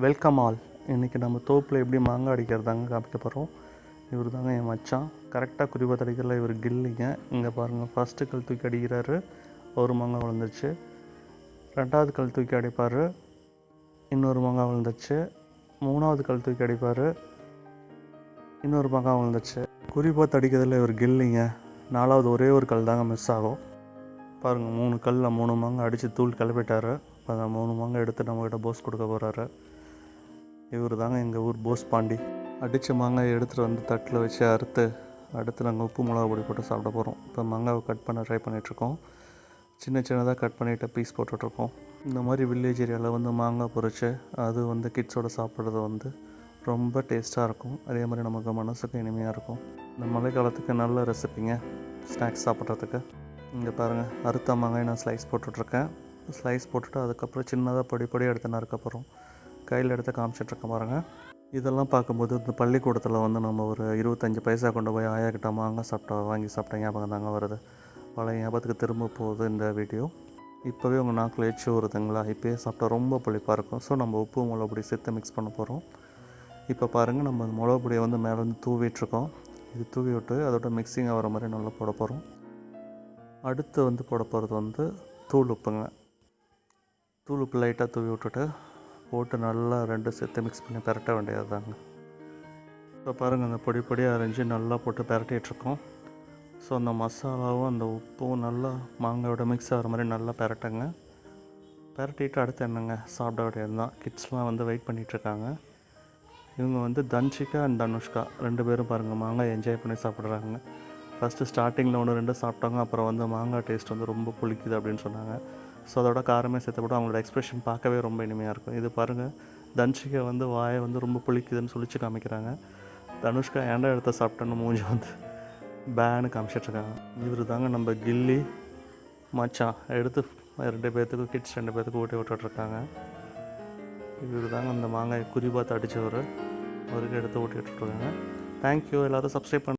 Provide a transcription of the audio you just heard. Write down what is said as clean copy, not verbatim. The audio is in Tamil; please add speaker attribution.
Speaker 1: Welcome all. இன்றைக்கி நம்ம தோப்பில் எப்படி மாங்காய் அடிக்கிறதாங்க காமிக்க போகிறோம். இவர் தாங்க என் மச்சான். கரெக்டாக குறிப்பாக அடிக்கிறல இவர் கில்லிங்க. இங்கே பாருங்கள், ஃபஸ்ட்டு கல் தூக்கி அடிக்கிறாரு, ஒரு மாங்காய் விழுந்துருச்சு. ரெண்டாவது கல் தூக்கி அடிப்பார், இன்னொரு மாங்காய் விழுந்துச்சு. மூணாவது கல் தூக்கி அடிப்பார், இன்னொரு மாங்காய் விழுந்துச்சு. குறிப்பாக அடிக்கிறதுல இவர் கில்லிங்க. நாலாவது ஒரே ஒரு கல் தாங்க மிஸ் ஆகும். பாருங்கள், 3 கல்லில் 3 மாங்காய் அடித்து தூள் கிளப்பிட்டார். இப்போ அந்த 3 மாங்காய் எடுத்து நம்மக்கிட்ட போஸ் கொடுக்க போகிறாரு. இவர் தாங்க எங்கள் ஊர் போஸ் பாண்டி. அடித்த மாங்காய் எடுத்துகிட்டு வந்து தட்டில் வச்சு அறுத்து அடுத்து நாங்கள் உப்பு மிளகா பொடி போட்டு சாப்பிட போகிறோம். இப்போ மாங்காவை கட் பண்ண ட்ரை பண்ணிகிட்ருக்கோம். சின்னதாக கட் பண்ணிவிட்டு பீஸ் போட்டுட்ருக்கோம். இந்த மாதிரி வில்லேஜ் ஏரியாவில் வந்து மாங்காய் பொரிச்சு அது வந்து கிட்ஸோடு சாப்பிட்றது வந்து ரொம்ப டேஸ்ட்டாக இருக்கும். அதே மாதிரி நமக்கு மனசுக்கு இனிமையாக இருக்கும். இந்த மழை காலத்துக்கு நல்ல ரெசிப்பிங்க ஸ்நாக்ஸ் சாப்பிட்றதுக்கு. இங்கே பாருங்கள், அறுத்த மாங்காய் நான் ஸ்லைஸ் போட்டுட்ருக்கேன். ஸ்லைஸ் போட்டுட்டு அதுக்கப்புறம் சின்னதாக பொடி எடுத்து நறுக்கப்புறம் கையில் எடுத்து காமிச்சிட்ருக்க பாருங்கள். இதெல்லாம் பார்க்கும்போது இந்த பள்ளிக்கூடத்தில் வந்து நம்ம ஒரு 25 பைசா கொண்டு போய் ஆயாக்கிட்ட மாங்காய் வாங்கி சாப்பிட்ட ஞாபகம் தாங்க வருது. பழைய ஞாபகத்துக்கு திரும்ப போகுது இந்த வீடியோ. இப்போவே உங்கள் நாக்கில் எச்சு வருதுங்களா? இப்போயே சாப்பிட்டா ரொம்ப புளிப்பாக இருக்கும். ஸோ நம்ம உப்பு மிளகு பொடி சேர்த்து மிக்ஸ் பண்ண போகிறோம். இப்போ பாருங்கள், நம்ம மிளகு பொடியை வந்து மேலே வந்து தூவிட்டுருக்கோம். இது தூவி விட்டு அதோட மிக்சிங் ஆகிற மாதிரி நல்லா போட போகிறோம். அடுத்து வந்து போட போகிறது வந்து தூள் உப்புங்க. தூள் உப்பு லைட்டாக தூவி விட்டுட்டு போட்டு நல்லா 2 சேர்த்து மிக்ஸ் பண்ணி பரட்ட வேண்டியது தாங்க. இப்போ பாருங்கள், அந்த பொடியாக அரைஞ்சி நல்லா போட்டு பரட்டிகிட்ருக்கோம். ஸோ அந்த மசாலாவும் அந்த உப்பும் நல்லா மாங்காயோட மிக்ஸ் ஆகிற மாதிரி நல்லா பரட்டுங்க. பரட்டிட்டு அடுத்து என்னங்க, சாப்பிட வேண்டியது தான். கிட்ஸ்லாம் வந்து வெயிட் பண்ணிகிட்ருக்காங்க. இவங்க வந்து தன்ஷிகா அண்ட் தனுஷ்கா 2 பேரும் பாருங்கள் மாங்காய் என்ஜாய் பண்ணி சாப்பிட்றாங்க. ஃபஸ்ட்டு ஸ்டார்டிங்கில் 1-2 சாப்பிட்டாங்க. அப்புறம் வந்து மாங்காய் டேஸ்ட் வந்து ரொம்ப புளிக்குது அப்படின்னு சொன்னாங்க. ஸோ அதோட காரமே சேர்த்து கூட அவங்களோட எக்ஸ்ப்ரெஷன் பார்க்கவே ரொம்ப இனிமையாக இருக்கும். இது பாருங்கள், தனுஷிகா வந்து வாயை வந்து ரொம்ப புளிக்குதுன்னு சொல்லிச்சு காமிக்கிறாங்க. தனுஷ்கா ஏண்டா எடுத்த சாப்பிட்டோன்னு மூஞ்சி வந்து பேன்னு காமிச்சிட்ருக்காங்க. இவர் தாங்க நம்ம கில்லி மச்சான். எடுத்து 2 பேர்த்துக்கும் கிட்ஸ் 2 பேர்த்துக்கும் ஊட்டி விட்டுட்ருக்காங்க. இவர் தாங்க அந்த மாங்காய் குறி பார்த்து அடித்தவர். அவருக்கு எடுத்து ஊட்டி விட்டுட்ருக்காங்க. தேங்க்யூ. எல்லோரும் சப்ஸ்கிரைப் பண்ண